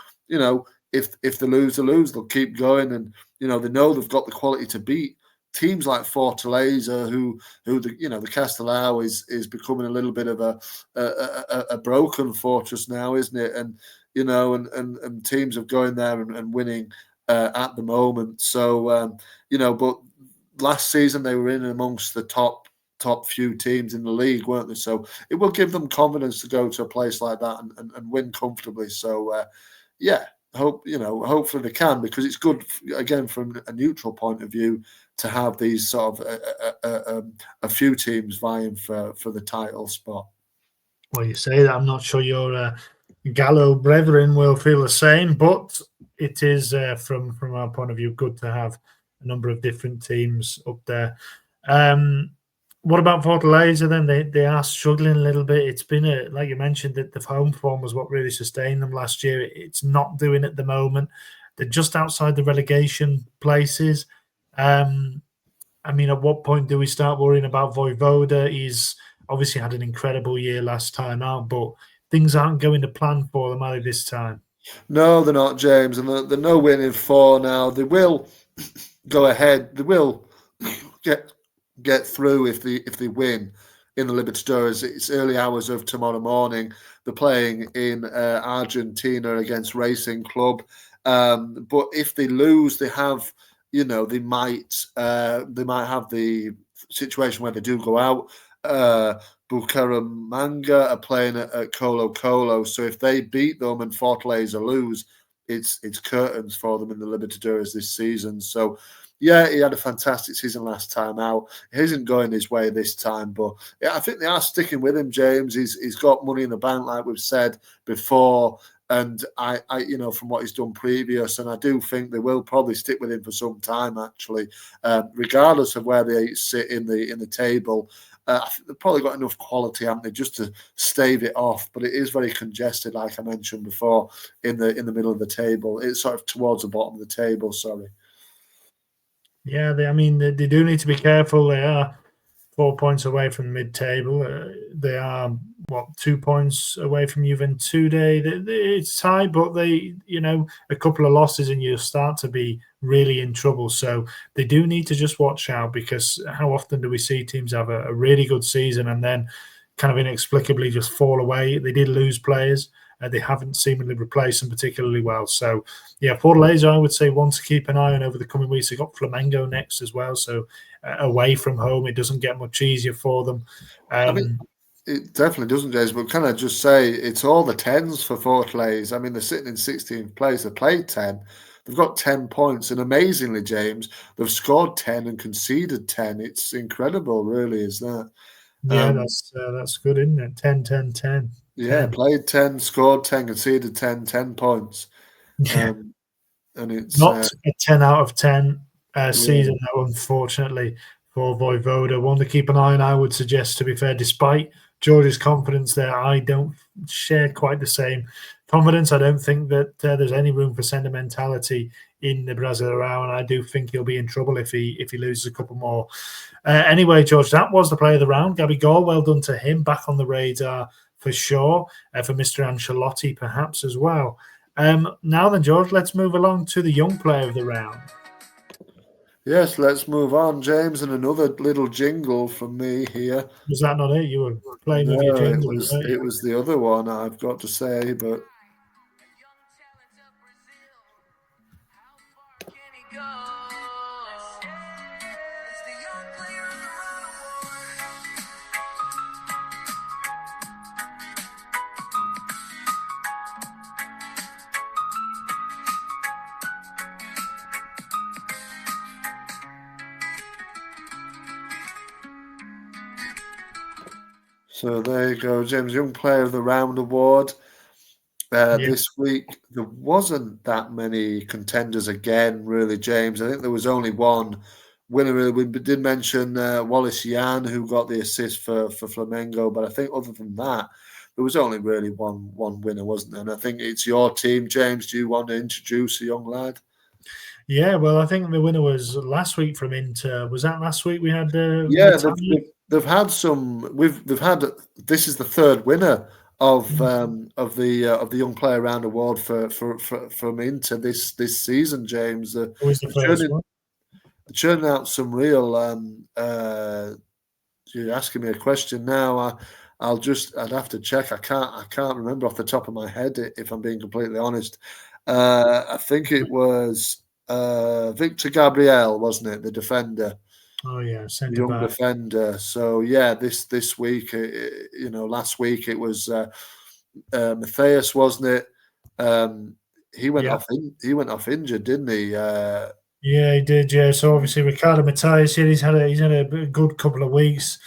if they lose, they lose. They'll keep going, and they know they've got the quality to beat teams like Fortaleza, who the Castelao is becoming a little bit of a broken fortress now, isn't it? And and teams are going there and winning at the moment. So but last season they were in amongst the top few teams in the league, weren't they? So it will give them confidence to go to a place like that and win comfortably. So hopefully they can, because it's good, again, from a neutral point of view, to have these sort of a few teams vying for the title spot. Well, you say that. I'm not sure your Gallo brethren will feel the same, but it is, from our point of view, good to have a number of different teams up there. What about Fortaleza then? They are struggling a little bit. It's been like you mentioned, that the home form was what really sustained them last year. It's not doing at the moment. They're just outside the relegation places. I mean, at what point do we start worrying about Voivoda? He's obviously had an incredible year last time out, but things aren't going to plan for them, are they, this time? No, they're not, James, and they're no winning four now. They will go ahead. They will get through if they win in the Libertadores. It's early hours of tomorrow morning. They're playing in Argentina against Racing Club. But if they lose, they have, they might have the situation where they do go out. Bucaramanga are playing at Colo Colo, so if they beat them and Fortaleza lose, it's curtains for them in the Libertadores this season. So yeah, he had a fantastic season last time out. He isn't going his way this time, but yeah, I think they are sticking with him, James. He's got money in the bank, like we've said before. And I from what he's done previous, and I do think they will probably stick with him for some time, actually, regardless of where they sit in the table. I think they've probably got enough quality, haven't they, just to stave it off. But it is very congested, like I mentioned before, in the middle of the table. It's sort of towards the bottom of the table. Sorry. Yeah, they do need to be careful. They are 4 points away from mid-table. They are 2 points away from Juventude. It's tight, but a couple of losses and you start to be really in trouble. So they do need to just watch out, because how often do we see teams have a really good season and then kind of inexplicably just fall away? They did lose players. They haven't seemingly replaced them particularly well. So, yeah, Fortaleza, I would say, one to keep an eye on over the coming weeks. They've got Flamengo next as well. So, away from home, it doesn't get much easier for them. I mean, it definitely doesn't, James, but can I just say it's all the tens for Fortaleza? I mean, they're sitting in 16th place. They played 10. They've got 10 points. And amazingly, James, they've scored 10 and conceded 10. It's incredible, really, is that? Yeah, that's good, isn't it? 10, 10, 10. Yeah, 10. played 10, scored 10, conceded 10, 10 points. Yeah. And it's not a 10 out of 10 season, yeah. though, unfortunately, for Voivoda. One to keep an eye on, I would suggest, to be fair, despite George's confidence there. I don't share quite the same confidence. I don't think that there's any room for sentimentality in the Brazilian round. I do think he'll be in trouble if he loses a couple more. Anyway, George, that was the player of the round. Gabby Gall, well done to him. Back on the radar for sure. For Mr. Ancelotti, perhaps as well. Now then, George, let's move along to the young player of the round. Yes, let's move on, James, and another little jingle from me here. Was that not it? You were playing with your jingle. It was the other one, I've got to say, but so there you go, James, Young Player of the Round award. This week, there wasn't that many contenders again, really, James. I think there was only one winner. We did mention Wallace Yan, who got the assist for Flamengo, but I think other than that, there was only really one winner, wasn't there? And I think it's your team, James. Do you want to introduce a young lad? Yeah, well, I think the winner was last week from Inter. Was that last week we had? They've had some. They've had. This is the third winner of the Young Player Round award from Inter this season, James. Who was the first one? Churning out some real. You're asking me a question now. I'd have to check. I can't remember off the top of my head, if I'm being completely honest. I think it was Victor Gabriel, wasn't it, the defender? Oh yeah, young back. Defender. So yeah, this week, last week it was Matthias, wasn't it? He went off. He went off injured, didn't he? Yeah, he did. Yeah. So obviously Ricardo Matthias, he's had a good couple of weeks.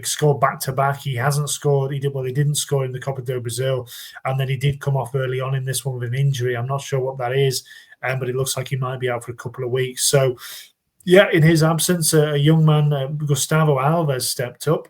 Scored back to back. He hasn't scored. He didn't score in the Copa do Brazil, and then he did come off early on in this one with an injury. I'm not sure what that is, but it looks like he might be out for a couple of weeks. So. Yeah, in his absence, a young man, Gustavo Alves, stepped up,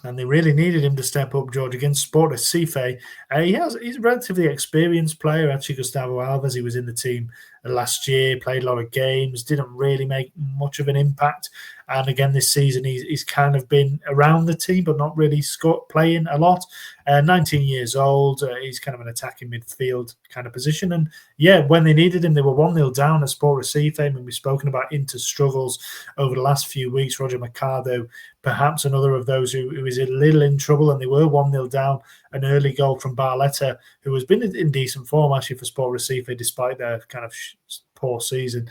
and they really needed him to step up, George, against Sport Recife. He's a relatively experienced player, actually, Gustavo Alves. He was in the team last year, played a lot of games, didn't really make much of an impact. And again, this season, he's kind of been around the team, but not really playing a lot. 19 years old, he's kind of an attacking midfield kind of position. And yeah, when they needed him, they were 1-0 down at Sport Recife. And we've spoken about Inter struggles over the last few weeks. Roger Mercado, perhaps another of those who is a little in trouble, and they were 1-0 down. An early goal from Barletta, who has been in decent form actually for Sport Recife, despite their kind of poor season.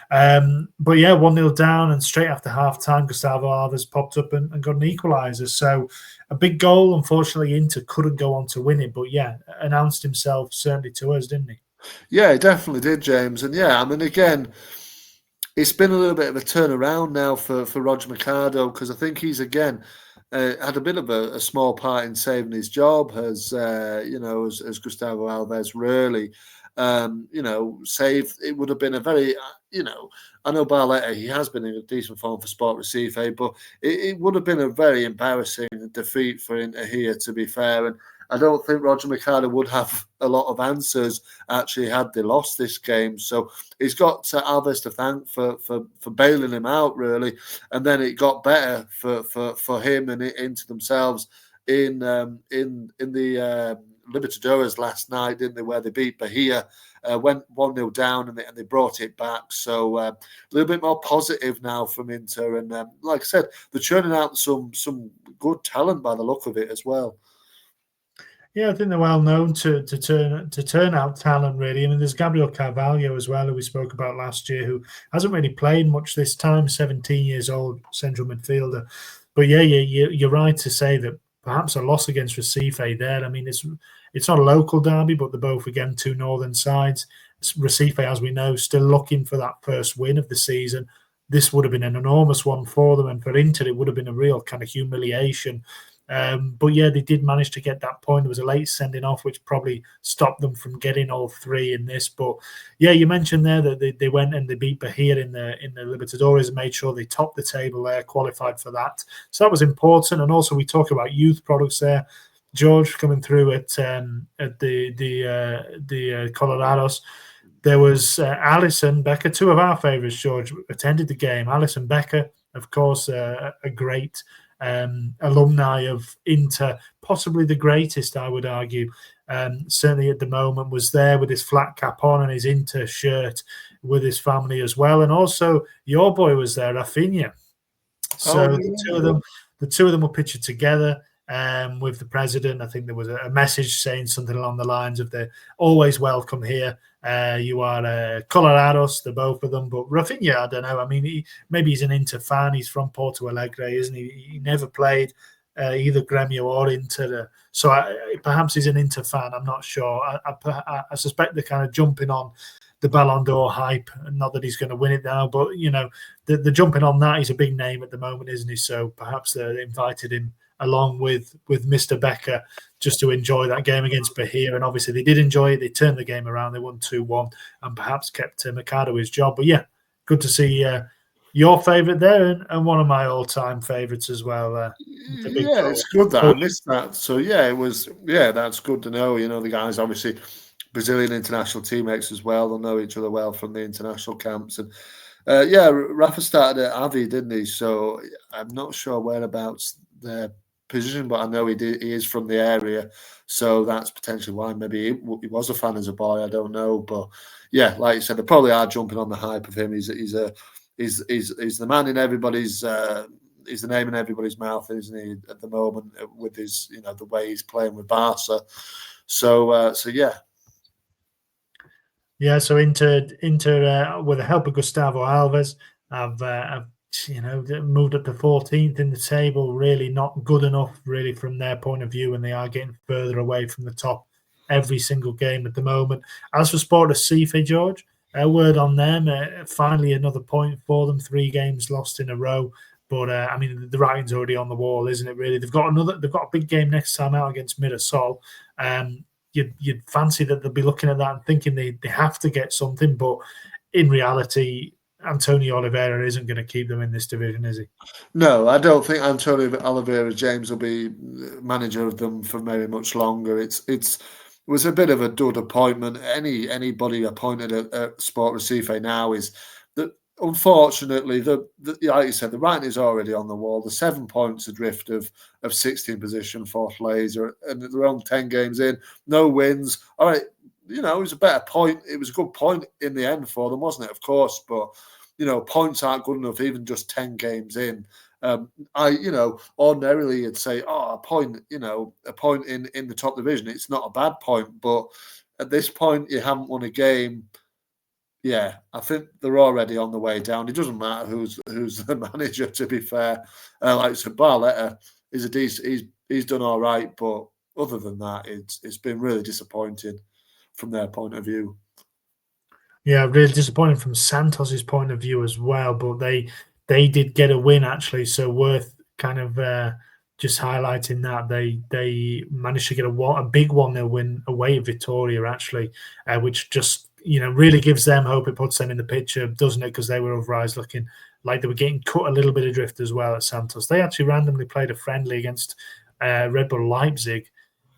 But yeah, 1-0 down, and straight after half-time, Gustavo Alves popped up and got an equaliser. So a big goal. Unfortunately, Inter couldn't go on to win it, but yeah, announced himself certainly to us, didn't he? Yeah, he definitely did, James. And yeah, I mean, again, it's been a little bit of a turnaround now for Roger Mercado, because I think he's again had a bit of a small part in saving his job, as Gustavo Alves really, saved. It would have been a very, I know Barletta, he has been in a decent form for Sport Recife, but it would have been a very embarrassing defeat for Inter here, to be fair. And I don't think Roger Mercado would have a lot of answers actually had they lost this game. So he's got Alves to thank for bailing him out, really. And then it got better for him and Inter themselves in the Libertadores last night, didn't they, where they beat Bahia, went 1-0 down and they brought it back. So a little bit more positive now from Inter. And like I said, they're churning out some good talent by the look of it as well. Yeah, I think they're well known to turn out talent, really. I mean, there's Gabriel Carvalho as well, who we spoke about last year, who hasn't really played much this time, 17 years old, central midfielder. But yeah, you're right to say that perhaps a loss against Recife there. I mean, it's not a local derby, but they're both, again, two northern sides. Recife, as we know, still looking for that first win of the season. This would have been an enormous one for them, and for Inter, it would have been a real kind of humiliation But yeah, they did manage to get that point. There was a late sending off, which probably stopped them from getting all three in this. But yeah, you mentioned there that they went and they beat Bahia in the Libertadores and made sure they topped the table there, qualified for that. So that was important. And also we talk about youth products there. George coming through at the Colorados. There was Alison Becker, two of our favourites. George attended the game. Alison Becker, of course, a great alumni of Inter, possibly the greatest, I would argue. Certainly at the moment, was there with his flat cap on and his Inter shirt with his family as well. And also your boy was there, Rafinha. So the two of them were pictured together with the president. I think there was a message saying something along the lines of they're always welcome here. You are Colorados, the both of them. But Rafinha, I don't know. I mean, maybe he's an Inter fan. He's from Porto Alegre, isn't he? He never played either Gremio or Inter. So perhaps he's an Inter fan. I'm not sure. I suspect they're kind of jumping on the Ballon d'Or hype. Not that he's going to win it now, but, you know, the jumping on that. He's a big name at the moment, isn't he? So perhaps they invited him along with Mr. Becker just to enjoy that game against Bahia. And obviously they did enjoy it. They turned the game around. They won 2-1 and perhaps kept Mercado his job. But yeah, good to see your favourite there and one of my all-time favourites as well. Yeah, it's good that I missed that. So yeah, it was. Yeah, that's good to know. You know, the guys obviously Brazilian international teammates as well. They'll know each other well from the international camps. And yeah, Rafa started at Avi, didn't he? So I'm not sure whereabouts their position, but I know he is from the area. So that's potentially why maybe he was a fan as a boy. I don't know. But yeah, like you said, they probably are jumping on the hype of him. He's the man in everybody's he's the name in everybody's mouth, isn't he, at the moment, with his, you know, the way he's playing with Barca. So yeah. Yeah, so Inter with the help of Gustavo Alves, have moved up to 14th in the table. Really not good enough, really, from their point of view, and they are getting further away from the top every single game at the moment. As for Sport Recife, George, a word on them. Finally, another point for them. 3 games lost in a row. But I mean, the writing's already on the wall, isn't it? Really, they've got a big game next time out against Mirassol. You'd fancy that they'll be looking at that and thinking they have to get something, but in reality, Antonio Oliveira isn't going to keep them in this division, is he? No, I don't think Antonio Oliveira James will be manager of them for very much longer. It was a bit of a dud appointment. Anybody appointed at Sport Recife now is that. Unfortunately, like you said, the writing is already on the wall. The 7 points adrift of 16th position, Fortaleza, and they're on 10 games in, no wins. All right, you know, it was a better point. It was a good point in the end for them, wasn't it? Of course, but you know, points aren't good enough, even just 10 games in. Ordinarily you'd say, a point in the top division, it's not a bad point, but at this point, you haven't won a game. Yeah, I think they're already on the way down. It doesn't matter who's the manager. To be fair, like I said, Barletta is a decent. He's done all right, but other than that, it's been really disappointing from their point of view. Yeah, really disappointing from Santos's point of view as well. But they did get a win actually, so worth kind of just highlighting that they managed to get a big 1-0 win away at Vitória actually, which just, you know, really gives them hope. It puts them in the picture, doesn't it? Because they were otherwise looking like they were getting cut a little bit adrift as well at Santos. They actually randomly played a friendly against Red Bull Leipzig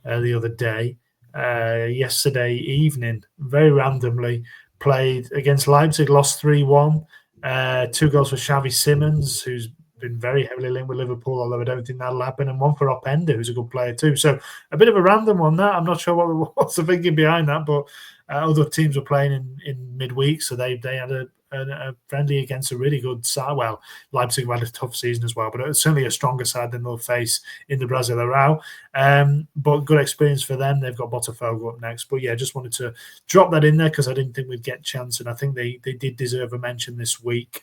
the other day, yesterday evening, very randomly played against Leipzig, lost 3-1. 2 goals for Xavi Simons, who's been very heavily linked with Liverpool, although I don't think that'll happen, and 1 for Openda, who's a good player too. So a bit of a random one that. I'm not sure what's the thinking behind that, but other teams were playing in midweek, so they had a friendly against a really good side. Well, Leipzig had a tough season as well, but it's certainly a stronger side than they'll face in the Brasileirão. But good experience for them. They've got Botafogo up next. But yeah, just wanted to drop that in there because I didn't think we'd get a chance, and I think they did deserve a mention this week.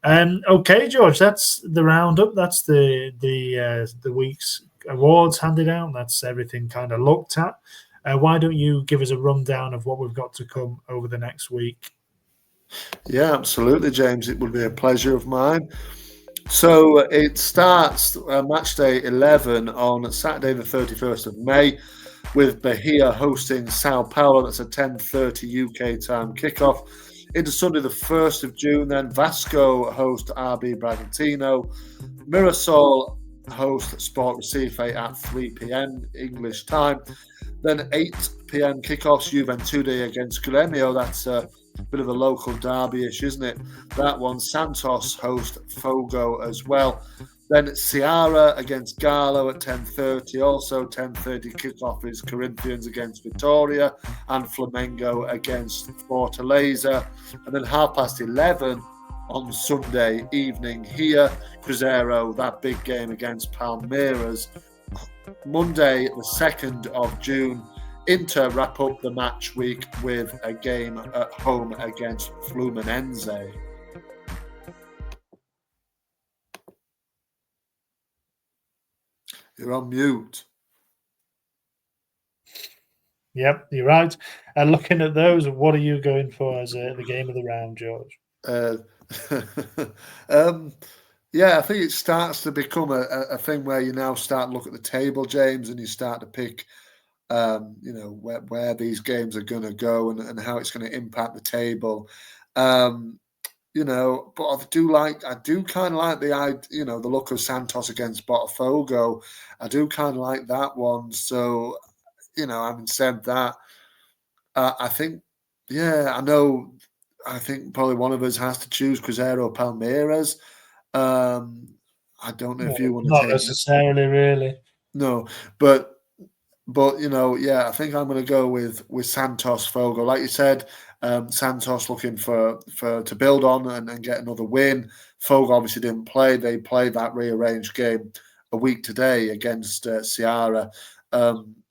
Okay, George, that's the roundup. That's the week's awards handed out. That's everything kind of looked at. Why don't you give us a rundown of what we've got to come over the next week? Yeah, absolutely, James. It would be a pleasure of mine. So it starts match day 11 on Saturday, the 31st of May, with Bahia hosting Sao Paulo. That's a 10:30 UK time kickoff. Into Sunday, the 1st of June, then Vasco host RB Bragantino. Mirassol host Sport Recife at 3 p.m. English time. Then 8 p.m. kickoffs, Juventude against Grêmio. That's a bit of a local derby-ish, isn't it? That one. Santos host Fogo as well. Then Ceará against Galo at 10:30. Also 10:30 kickoff is Corinthians against Vitória and Flamengo against Fortaleza. And then 11:30 on Sunday evening here, Cruzeiro, that big game against Palmeiras. Monday, the 2nd of June, Inter wrap up the match week with a game at home against Fluminense. You're on mute. Yep, you're right. And looking at those, what are you going for as the game of the round, George? Yeah, I think it starts to become a thing where you now start to look at the table, James, and you start to pick, where these games are going to go and how it's going to impact the table. But I do kind of like the look of Santos against Botafogo. I do kind of like that one. So, having said that, I think, I think probably one of us has to choose Cruzeiro Palmeiras. I don't know if you want to Not take necessarily, really. No, but I think I'm going to go with Santos Fogo. Like you said, Santos looking for to build on and get another win. Fogo obviously didn't play. They played that rearranged game a week today against Ceará.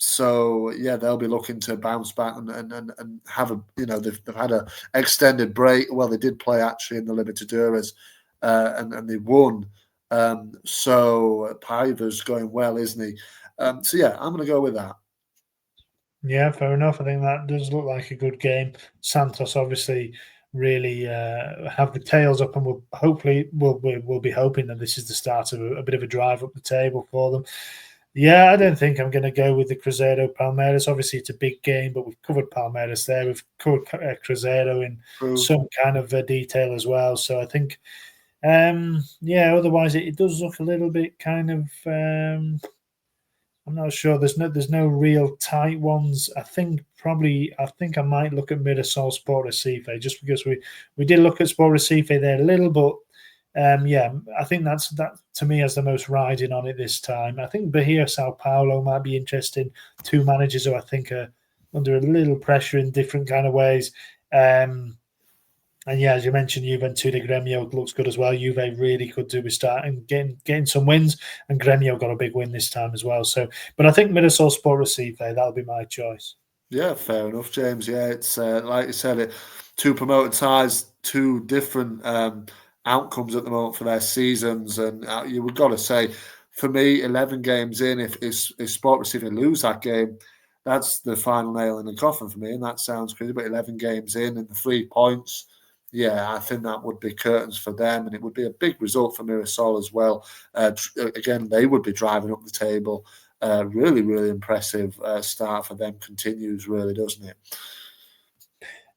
So yeah, they'll be looking to bounce back and have they've had a extended break. Well, they did play actually in the Libertadores, and they won. So Paiva's going well, isn't he? So yeah, I'm going to go with that. Yeah, fair enough. I think that does look like a good game. Santos obviously really have the tails up, and we'll be hoping that this is the start of a bit of a drive up the table for them. Yeah, I don't think I'm going to go with the Cruzeiro Palmeiras. Obviously, it's a big game, but we've covered Palmeiras there. We've covered Cruzeiro in some kind of detail as well. So I think, otherwise it does look a little bit kind of. I'm not sure. There's no real tight ones. I think I might look at Mirassol Sport Recife just because we did look at Sport Recife there a little, but I think that to me has the most riding on it this time. I think Bahia Sao Paulo might be interesting. Two managers who I think are under a little pressure in different kind of ways. And yeah, as you mentioned, Juventude Grêmio looks good as well. Juve really could do with starting getting some wins, and Grêmio got a big win this time as well. So, but I think Mirassol Sport Recife, that'll be my choice. Yeah, fair enough, James. Yeah, it's like you said, two promoted sides, two different outcomes at the moment for their seasons, and you would got to say, for me, 11 games in, if Sport Recife lose that game, that's the final nail in the coffin for me, and that sounds crazy. But 11 games in and the 3 points. Yeah, I think that would be curtains for them, and it would be a big result for Mirassol as well. Again, they would be driving up the table. Really, really impressive start for them. Continues, really, doesn't it?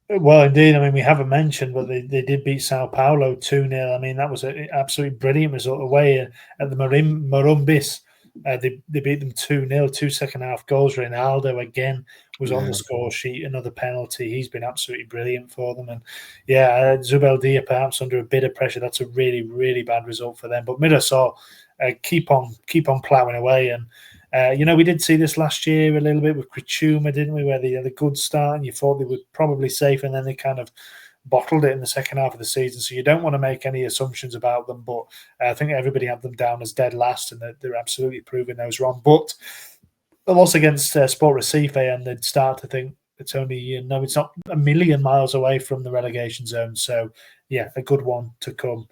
Well, indeed. I mean, we haven't mentioned, but they did beat Sao Paulo 2-0. I mean, that was an absolutely brilliant result away at the Morumbis. They beat them 2-0, 2 second half goals. Reinaldo again was on the score sheet, another penalty. He's been absolutely brilliant for them. And yeah, Zubeldia perhaps under a bit of pressure. That's a really, really bad result for them. But Mirassol keep on ploughing away. And we did see this last year a little bit with Criciúma, didn't we? Where they had a good start and you thought they were probably safe, and then they kind of bottled it in the second half of the season. So you don't want to make any assumptions about them, but I think everybody had them down as dead last, and they're absolutely proving those wrong. But a loss against Sport Recife, and they'd start to think it's only it's not a million miles away from the relegation zone. So yeah, a good one to come.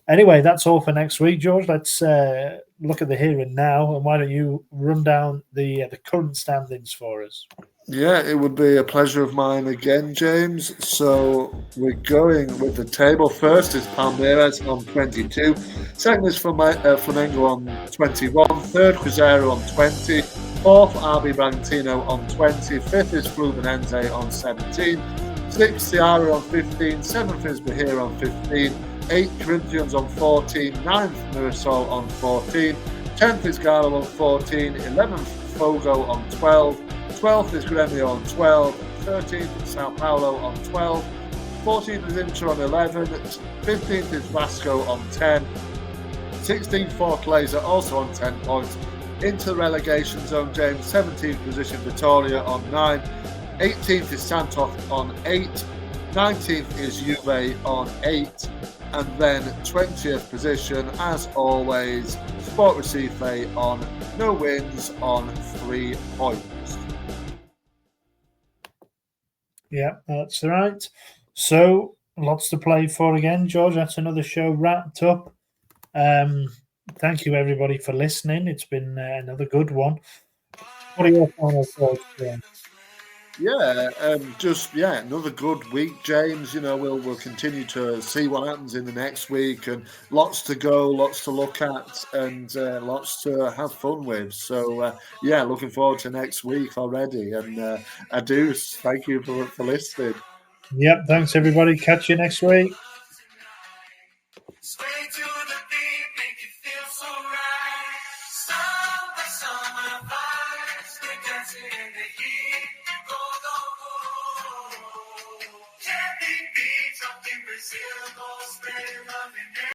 Anyway, that's all for next week, George. Let's look at the here and now, and why don't you run down the current standings for us? Yeah, it would be a pleasure of mine again, James. So we're going with the table. First is Palmeiras on 22. Second is Flamengo on 21. Third, Cruzeiro on 20. Fourth, RB Bragantino on 20. Fifth is Fluminense on 17. Sixth, Ceará on 15. Seventh is Bahia on 15. Eighth, Corinthians on 14. Ninth, Mirassol on 14. 10th is Galo on 14. 11th, Fogo on 12. 12th is Grêmio on 12, 13th is Sao Paulo on 12, 14th is Inter on 11, 15th is Vasco on 10, 16th Fortaleza also on 10 points. Into the relegation zone, James, 17th position Vitória on 9, 18th is Santos on 8, 19th is Juve on 8, and then 20th position, as always, Sport Recife on no wins on 3 points. Yeah, that's right. So lots to play for again, George. That's another show wrapped up. Thank you, everybody, for listening. It's been another good one. What are your final thoughts, John? Another good week, James. We'll continue to see what happens in the next week, and lots to go, lots to look at, and lots to have fun with. So looking forward to next week already. And I do thank you for listening. Yep, thanks everybody. Catch you next week. Sway to the beat, make you feel so right. Summer, summer vibes, we're dancing in the heat. Go, go, go. Can't be beat, up in Brazil, go spread love in there.